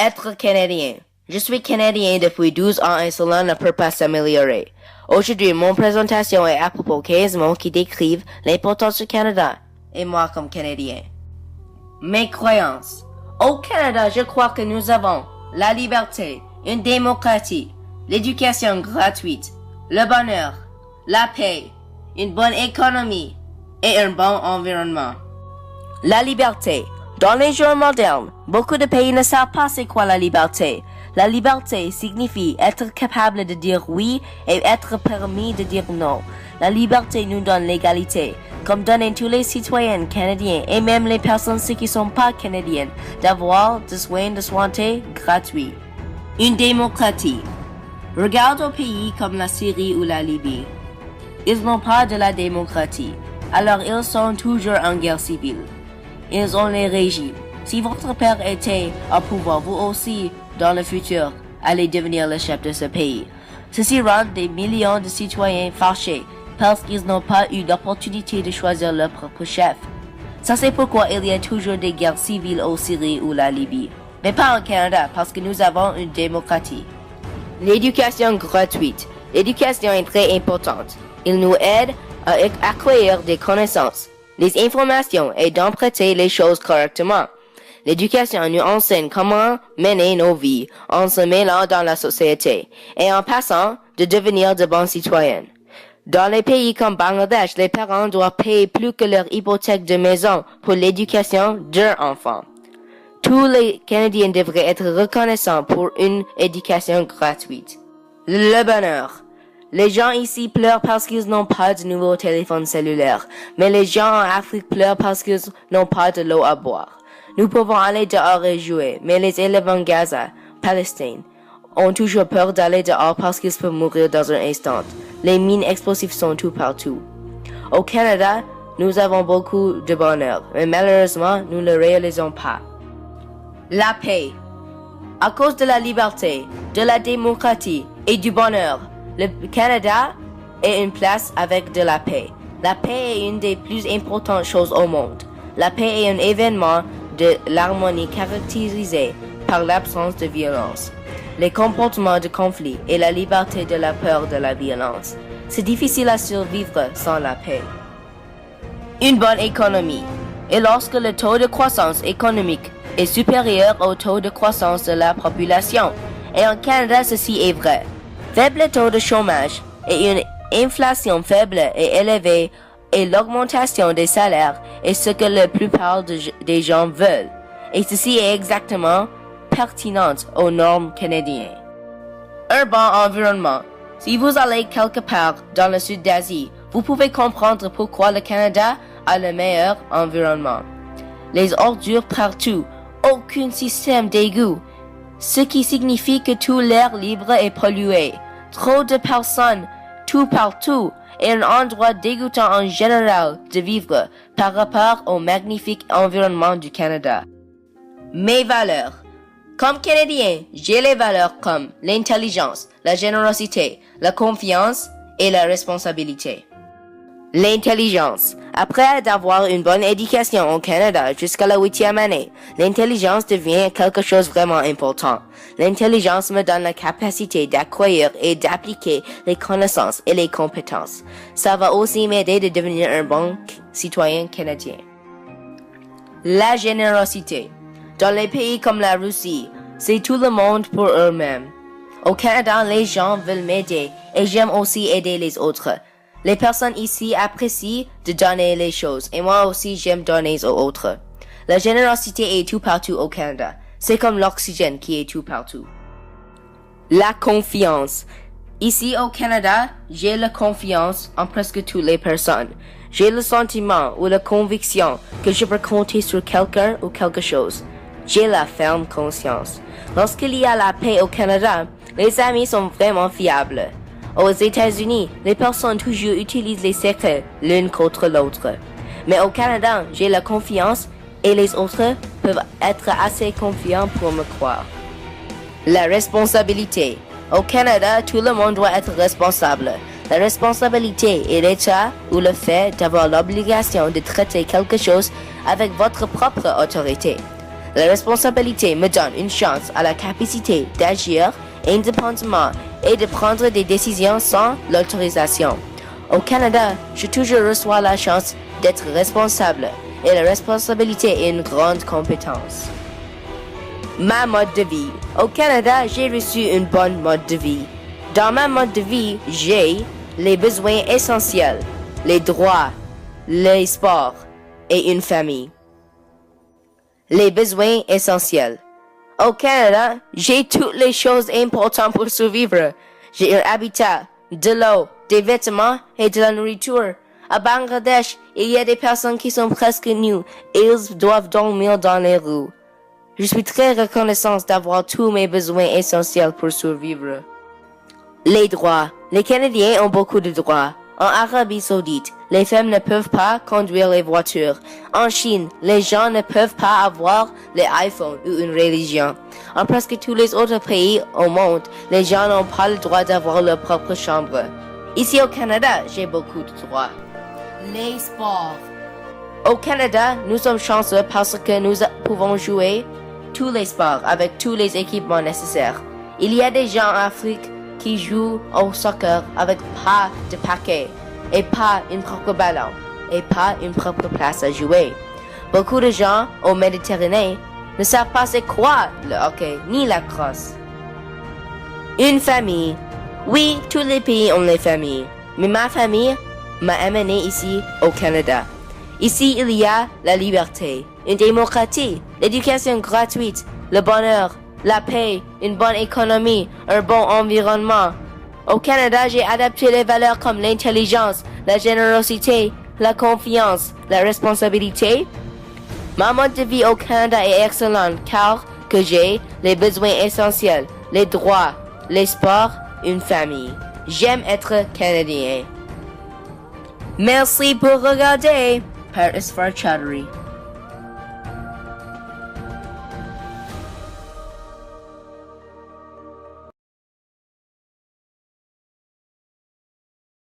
Être canadien. Je suis canadien depuis 12 ans et cela ne peut pas s'améliorer. Aujourd'hui, mon présentation est à propos 15 mots qui décrivent l'importance du Canada et moi comme canadien. Mes croyances. Au Canada, je crois que nous avons la liberté, une démocratie, l'éducation gratuite, le bonheur, la paix, une bonne économie et un bon environnement. La liberté. Dans les jours modernes, beaucoup de pays ne savent pas c'est quoi la liberté. La liberté signifie être capable de dire oui et être permis de dire non. La liberté nous donne l'égalité, comme donne à tous les citoyens canadiens et même les personnes qui ne sont pas canadiennes, d'avoir des soins de santé gratuits. Une démocratie. Regarde aux pays comme la Syrie ou la Libye. Ils n'ont pas de la démocratie, alors ils sont toujours en guerre civile. Ils ont les régimes. Si votre père était au pouvoir, vous aussi, dans le futur, allez devenir le chef de ce pays. Ceci rend des millions de citoyens fâchés parce qu'ils n'ont pas eu l'opportunité de choisir leur propre chef. Ça c'est pourquoi il y a toujours des guerres civiles au Syrie ou la Libye. Mais pas au Canada parce que nous avons une démocratie. L'éducation gratuite. L'éducation est très importante. Il nous aide à acquérir des connaissances, des informations et d'interpréter les choses correctement. L'éducation nous enseigne comment mener nos vies en se mêlant dans la société et en passant de devenir de bons citoyens. Dans les pays comme Bangladesh, les parents doivent payer plus que leur hypothèque de maison pour l'éducation de leurs enfants. Tous les Canadiens devraient être reconnaissants pour une éducation gratuite. Le bonheur. Les gens ici pleurent parce qu'ils n'ont pas de nouveaux téléphones cellulaires, mais les gens en Afrique pleurent parce qu'ils n'ont pas de l'eau à boire. Nous pouvons aller dehors et jouer, mais les élèves en Gaza, Palestine, ont toujours peur d'aller dehors parce qu'ils peuvent mourir dans un instant. Les mines explosives sont tout partout. Au Canada, nous avons beaucoup de bonheur, mais malheureusement, nous ne le réalisons pas. La paix. À cause de la liberté, de la démocratie et du bonheur, le Canada est une place avec de la paix. La paix est une des plus importantes choses au monde. La paix est un événement de l'harmonie caractérisé par l'absence de violence, les comportements de conflit et la liberté de la peur de la violence. C'est difficile à survivre sans la paix. Une bonne économie. Et lorsque le taux de croissance économique est supérieur au taux de croissance de la population, et en Canada ceci est vrai. Faible taux de chômage et une inflation faible et élevée et l'augmentation des salaires est ce que la plupart des gens veulent. Et ceci est exactement pertinent aux normes canadiennes. Un bon environnement. Si vous allez quelque part dans le sud d'Asie, vous pouvez comprendre pourquoi le Canada a le meilleur environnement. Les ordures partout, aucun système d'égout, ce qui signifie que tout l'air libre est pollué. Trop de personnes, tout partout, et un endroit dégoûtant en général de vivre par rapport au magnifique environnement du Canada. Mes valeurs. Comme Canadien, j'ai les valeurs comme l'intelligence, la générosité, la confiance et la responsabilité. L'intelligence. Après avoir une bonne éducation au Canada jusqu'à la 8e année, l'intelligence devient quelque chose de vraiment important. L'intelligence me donne la capacité d'acquérir et d'appliquer les connaissances et les compétences. Ça va aussi m'aider de devenir un bon citoyen canadien. La générosité. Dans les pays comme la Russie, c'est tout le monde pour eux-mêmes. Au Canada, les gens veulent m'aider et j'aime aussi aider les autres. Les personnes ici apprécient de donner les choses et moi aussi j'aime donner aux autres. La générosité est tout partout au Canada. C'est comme l'oxygène qui est tout partout. La confiance. Ici au Canada, j'ai la confiance en presque toutes les personnes. J'ai le sentiment ou la conviction que je peux compter sur quelqu'un ou quelque chose. J'ai la ferme conscience. Lorsqu'il y a la paix au Canada, les amis sont vraiment fiables. Aux États-Unis, les personnes toujours utilisent les secrets l'une contre l'autre. Mais au Canada, j'ai la confiance et les autres peuvent être assez confiants pour me croire. La responsabilité. Au Canada, tout le monde doit être responsable. La responsabilité est l'état ou le fait d'avoir l'obligation de traiter quelque chose avec votre propre autorité. La responsabilité me donne une chance à la capacité d'agir indépendamment et de prendre des décisions sans l'autorisation. Au Canada, je toujours reçois la chance d'être responsable et la responsabilité est une grande compétence. Ma mode de vie. Au Canada, j'ai reçu une bonne mode de vie. Dans ma mode de vie, j'ai les besoins essentiels, les droits, les sports et une famille. Les besoins essentiels. Au Canada, j'ai toutes les choses importantes pour survivre. J'ai un habitat, de l'eau, des vêtements et de la nourriture. À Bangladesh, il y a des personnes qui sont presque nues et ils doivent dormir dans les rues. Je suis très reconnaissante d'avoir tous mes besoins essentiels pour survivre. Les droits. Les Canadiens ont beaucoup de droits. En Arabie Saoudite, les femmes ne peuvent pas conduire les voitures. En Chine, les gens ne peuvent pas avoir les iPhones ou une religion. En presque tous les autres pays au monde, les gens n'ont pas le droit d'avoir leur propre chambre. Ici au Canada, j'ai beaucoup de droits. Les sports. Au Canada, nous sommes chanceux parce que nous pouvons jouer tous les sports avec tous les équipements nécessaires. Il y a des gens en Afrique qui jouent au soccer avec pas de paquet et pas une propre ballon et pas une propre place à jouer. Beaucoup de gens au Méditerranée ne savent pas c'est quoi le hockey ni la crosse. Une famille. Oui, tous les pays ont les familles, mais ma famille m'a amené ici au Canada. Ici, il y a la liberté, une démocratie, l'éducation gratuite, le bonheur, la paix, une bonne économie, un bon environnement. Au Canada, j'ai adapté les valeurs comme l'intelligence, la générosité, la confiance, la responsabilité. Ma mode de vie au Canada est excellente car que j'ai les besoins essentiels, les droits, les sports, une famille. J'aime être Canadien. Merci pour regarder. Paris Far Chattery.